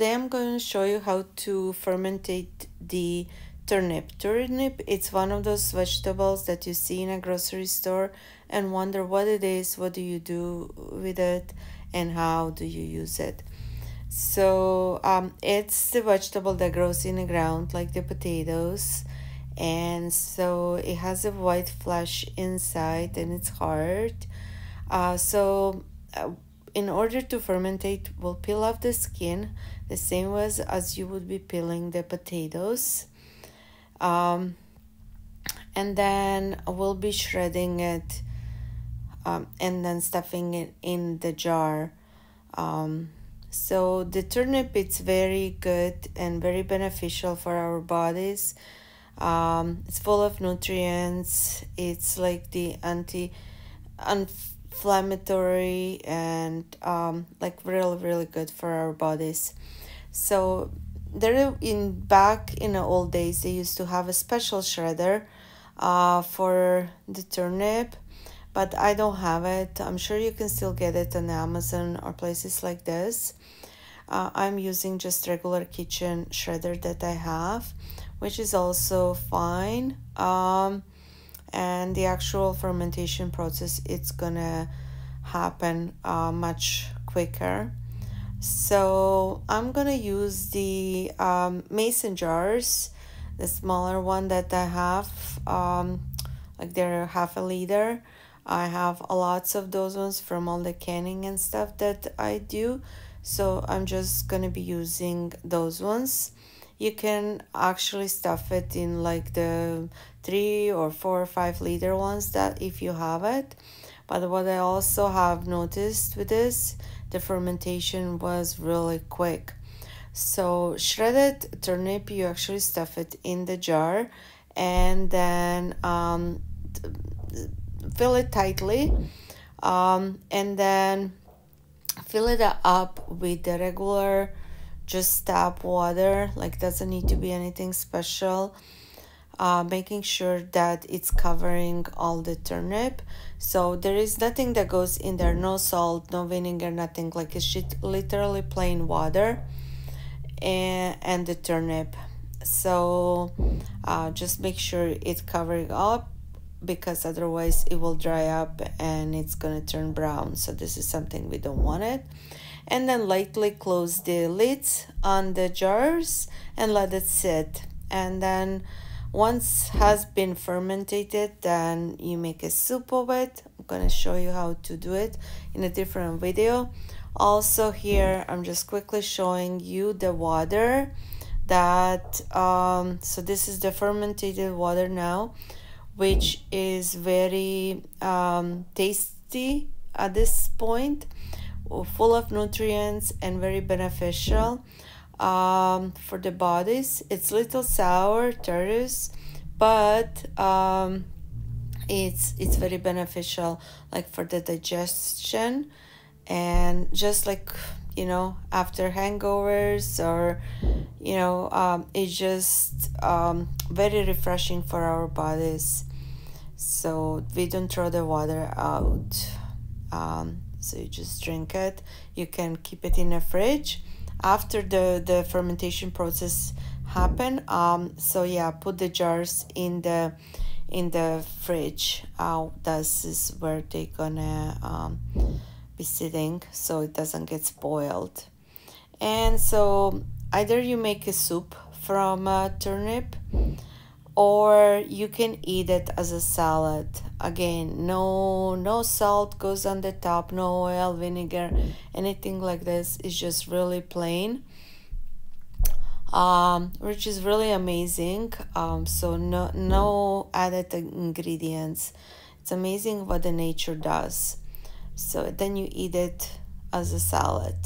today I'm going to show you how to fermentate the turnip. Turnip, it's one of those vegetables that you see in a grocery store and wonder what it is, what do you do with it, and how do you use it. So it's the vegetable that grows in the ground like the potatoes, and so it has a white flesh inside and it's hard. In order to fermentate, we'll peel off the skin the same way as you would be peeling the potatoes, and then we'll be shredding it and then stuffing it in the jar. So the turnip, it's very good and very beneficial for our bodies. It's full of nutrients. It's like the anti-inflammatory and like really good for our bodies. So back in the old days, they used to have a special shredder for the turnip, but I don't have it. I'm sure you can still get it on Amazon or places like this. I'm using just regular kitchen shredder that I have, which is also fine. And the actual fermentation process, it's gonna happen much quicker. So I'm gonna use the mason jars, the smaller one that I have, like they're 1/2 liter. I have lots of those ones from all the canning and stuff that I do, so I'm just gonna be using those ones. You can actually stuff it in like the 3 or 4 or 5 liter ones, that if you have it. But what I also have noticed with this, the fermentation was really quick. So shredded turnip, you actually stuff it in the jar and then fill it tightly, and then fill it up with the regular just tap water. Like, doesn't need to be anything special. Making sure that it's covering all the turnip, so there is nothing that goes in there, no salt, no vinegar, nothing. Like, it's literally plain water and the turnip. So just make sure it's covering up, because otherwise it will dry up and it's gonna turn brown. So this is something we don't want it. And then lightly close the lids on the jars and let it sit. And then once has been fermented, then you make a soup of it. I'm gonna show you how to do it in a different video. Also here, I'm just quickly showing you the water that, so this is the fermented water now, which is very tasty at this point, full of nutrients and very beneficial for the bodies. It's little sour, terroris, but it's very beneficial, like for the digestion, and just like, you know, after hangovers, or you know, it's just very refreshing for our bodies. So we don't throw the water out, so you just drink it. You can keep it in the fridge after the fermentation process happen. So yeah, put the jars in the fridge. This is where they're gonna be sitting, so it doesn't get spoiled. And so either you make a soup from a turnip, or you can eat it as a salad. Again, no salt goes on the top, no oil, vinegar, anything like this. It's just really plain, which is really amazing. So no added ingredients. It's amazing what the nature does. So then you eat it as a salad.